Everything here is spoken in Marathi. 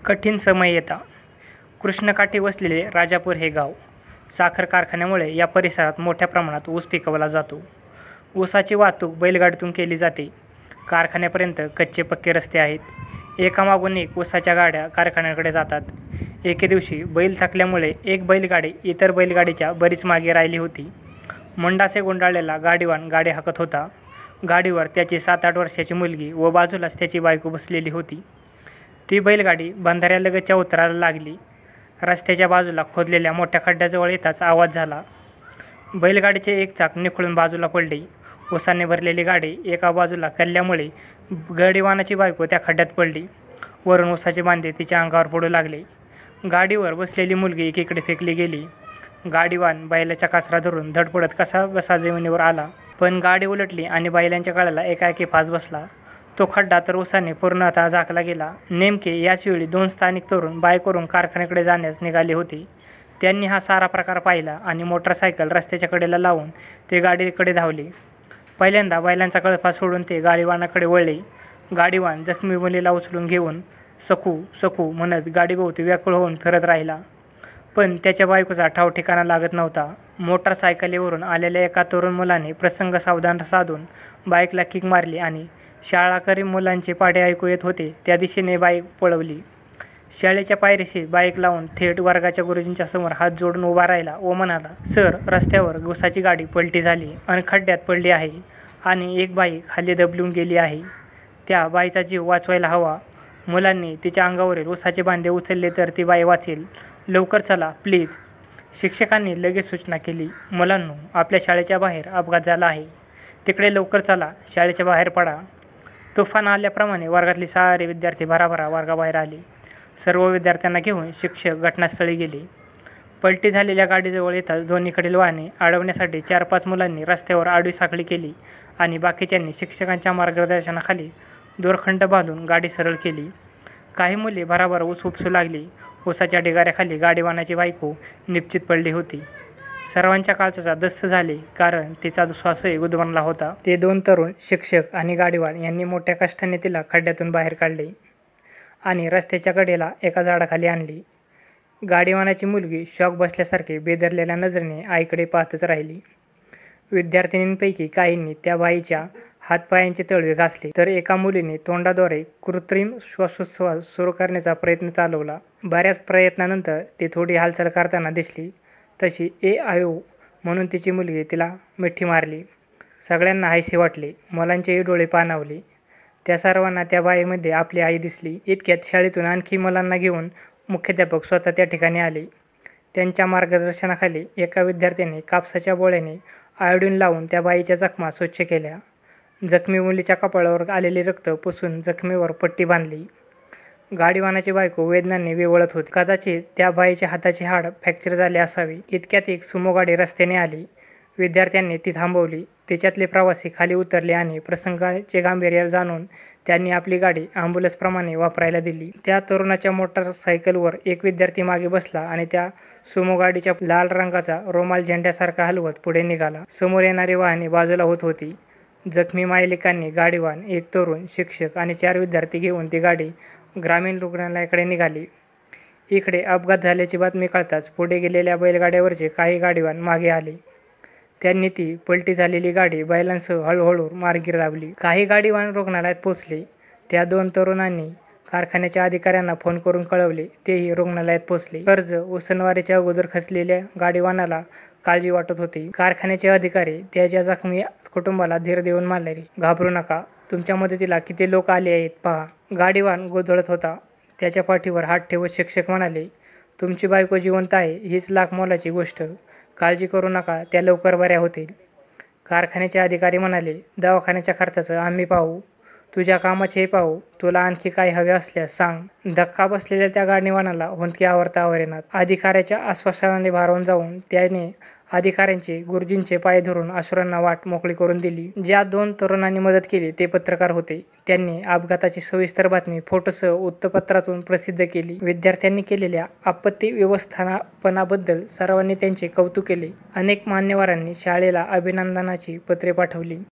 कठीण समय येता. कृष्णकाठी वसलेले राजापूर हे गाव. साखर कारखान्यामुळे या परिसरात मोठ्या प्रमाणात ऊस पिकवला जातो. ऊसाची वाहतूक बैलगाडीतून केली जाते. कारखान्यापर्यंत कच्चे पक्के रस्ते आहेत. एकामागून एक ऊसाच्या गाड्या कारखान्याकडे जातात. एके दिवशी बैल थकल्यामुळे एक बैलगाडी इतर बैलगाडीच्या बरीच मागे राहिली होती. मुंडासे गुंडाळलेला गाडीवान गाडी हाकत होता. गाडीवर त्याची 7-8 वर्षाची मुलगी व बाजूलाच त्याची बायको बसलेली होती. ती बैलगाडी बंधाऱ्यालगतच्या उतराला लागली. रस्त्याच्या बाजूला खोदलेल्या मोठ्या खड्ड्याजवळ येताच आवाज झाला. बैलगाडीचे एक चाक निखळून बाजूला पडले. ऊसाने भरलेली गाडी एका बाजूला कल्ल्यामुळे गाडीवानाची बायको त्या खड्ड्यात पडली. वरून ऊसाचे बांधे तिच्या अंगावर पडू लागले. गाडीवर बसलेली मुलगी एकीकडे फेकली गेली. गाडीवान बैलाच्या कासरा धरून धडपडत कसा बसा जमिनीवर आला. पण गाडी उलटली आणि बैलांच्या गळ्याला एकाएकी फास बसला. तो खड्डा तर ऊसाने पूर्णतः झाकला गेला. नेमके याच वेळी 2 स्थानिक तरुण बाईकवरून कारखान्याकडे जाण्यास निघाले होते. त्यांनी हा सारा प्रकार पाहिला आणि मोटरसायकल रस्त्याच्या कडेला लावून ते गाडीकडे धावले. पहिल्यांदा बैलांचा कळफा सोडून ते गाडीवानाकडे वळले. गाडीवान जखमी मुलीला उचलून घेऊन सकू सकू म्हणत गाडीभोवती व्याकुळ होऊन फिरत राहिला. पण त्याच्या बायकोचा ठाव ठिकाणा लागत नव्हता. मोटरसायकलीवरून आलेल्या एका तरुण मुलाने प्रसंग सावधान साधून बाईकला किक मारली आणि शाळाकरी मुलांचे पाढे ऐकू येत होते त्या दिशेने बाईक पळवली. शाळेच्या पायरीशी बाईक लावून थेट वर्गाच्या गुरुजींच्या समोर हात जोडून उभा राहिला व म्हणाला, सर, रस्त्यावर ऊसाची गाडी पलटी झाली आणि खड्ड्यात पडली आहे आणि एक बाई खाली दबलून गेली आहे. त्या बाईचा जीव वाचवायला हवा. मुलांनी तिच्या अंगावरील ऊसाचे बांधे उचलले तर ती बाई वाचेल. लवकर चला प्लीज. शिक्षकांनी लगेच सूचना केली. मुलांनो, आपल्या शाळेच्या बाहेर अपघात झाला आहे. तिकडे लवकर चला. शाळेच्या बाहेर पडा. तुफान आल्याप्रमाणे वर्गातले सारे विद्यार्थी भराभरा वर्गाबाहेर आले. सर्व विद्यार्थ्यांना घेऊन शिक्षक घटनास्थळी गेले. पलटी झालेल्या गाडीजवळ येताच दोन्हीकडील वाहने अडवण्यासाठी 4-5 मुलांनी रस्त्यावर आडवी साखळी केली आणि बाकीच्यांनी शिक्षकांच्या मार्गदर्शनाखाली दोरखंड बांधून गाडी सरळ केली. काही मुले भराभर ऊस उपसू लागली. ऊसाच्या ढिगाऱ्याखाली गाडीवानाची बायको निश्चित पडली होती. सर्वांच्या काळजाचा धस्स झाले, कारण तिचा श्वासही गुदमरला होता. ते 2 तरुण, शिक्षक आणि गाडीवान यांनी मोठ्या कष्टाने तिला खड्ड्यातून बाहेर काढले आणि रस्त्याच्या कडेला एका झाडाखाली आणली. गाडीवानाची मुलगी शॉक बसल्यासारखी बेदरलेल्या नजरेने आईकडे पाहतच राहिली. विद्यार्थिनींपैकी काहींनी त्या बाईच्या हातपायांचे तळवे घासले तर एका मुलीने तोंडाद्वारे कृत्रिम श्वासोच्छ्वास सुरू करण्याचा प्रयत्न चालवला. बऱ्याच प्रयत्नानंतर ती थोडी हालचाल करताना दिसली. तशी आयो म्हणून तिची मुलगी तिला मिठी मारली. सगळ्यांना हायसे वाटले. मुलांचेही डोळे पाणावले. त्या सर्वांना त्या बाईमध्ये आपली आई दिसली. इतक्यात शाळेतून आणखी मुलांना घेऊन मुख्याध्यापक स्वतः त्या ठिकाणी आले. त्यांच्या मार्गदर्शनाखाली एका विद्यार्थ्याने कापसाच्या बोळ्याने आयोडीन लावून त्या बाईच्या जखमा स्वच्छ केल्या. जखमी मुलीच्या कपाळावर आलेले रक्त पुसून जखमीवर पट्टी बांधली. गाडीवानाची बायको वेदनांनी विवळत होती. कदाचित त्या बाईच्या हाताचे हाड फ्रॅक्चर झाले असावे. इतक्यात एक सुमो गाडी रस्त्याने आली. विद्यार्थ्यांनी ती थांबवली. तिच्यातले प्रवासी खाली उतरले आणि प्रसंगाचे गांभीर्य जाणून त्यांनी आपली गाडी ॲम्ब्युलन्सप्रमाणे वापरायला दिली. त्या तरुणाच्या मोटरसायकलवर एक विद्यार्थी मागे बसला आणि त्या सुमो गाडीच्या लाल रंगाचा रोमाल झेंड्यासारखा हलवत पुढे निघाला. समोर येणारी वाहने बाजूला होत होती. जखमी मायलेकांनी गाडीवान, एक तरुण, शिक्षक आणि 4 विद्यार्थी घेऊन ती गाडी ग्रामीण रुग्णालयाकडे निघाली. इकडे अपघात झाल्याची बातमी कळताच पुढे गेलेल्या बैलगाड्यावरचे काही गाडीवान मागे आले. त्यांनी ती पलटी झालेली गाडी बैलांसह हळूहळू मार्गी लावली. काही गाडीवान रुग्णालयात पोहोचले. त्या 2 तरुणांनी कारखान्याच्या अधिकाऱ्यांना फोन करून कळवले. तेही रुग्णालयात पोहोचले. कर्ज उसनवारीच्या अगोदर खचलेल्या गाडीवानाला काळजी वाटत होती. कारखान्याचे अधिकारी त्याच्या जखमी कुटुंबाला धीर देऊन म्हणाले, घाबरू नका. तुमच्या मदतीला किती लोक आले आहेत पहा. गाडीवान गोंधळत होता. त्याच्या पाठीवर हात ठेवत शिक्षक म्हणाले, तुमची बायको जिवंत आहे. हीच लाख मोलाची गोष्ट. काळजी करू नका. त्या लवकर बऱ्या होतील. कारखान्याचे अधिकारी म्हणाले, दवाखान्याच्या खर्चाचं आम्ही पाहू. तुझ्या कामाचेही पाहू. तुला आणखी काही हवे असल्यास सांग. धक्का बसलेल्या त्या गाडीवानाला हुंदके आवरता आवरेनात. अधिकाऱ्याच्या आश्वासनाने भारावून जाऊन त्याने अधिकाऱ्यांचे गुरुजींचे पाय धरून अश्रूंना वाट मोकळी करून दिली. ज्या 2 तरुणांनी मदत केली ते पत्रकार होते. त्यांनी अपघाताची सविस्तर बातमी फोटोसह वृत्तपत्रातून प्रसिद्ध केली. विद्यार्थ्यांनी केलेल्या आपत्ती व्यवस्थापनाबद्दल सर्वांनी त्यांचे कौतुक केले. अनेक मान्यवरांनी शाळेला अभिनंदनाची पत्रे पाठवली.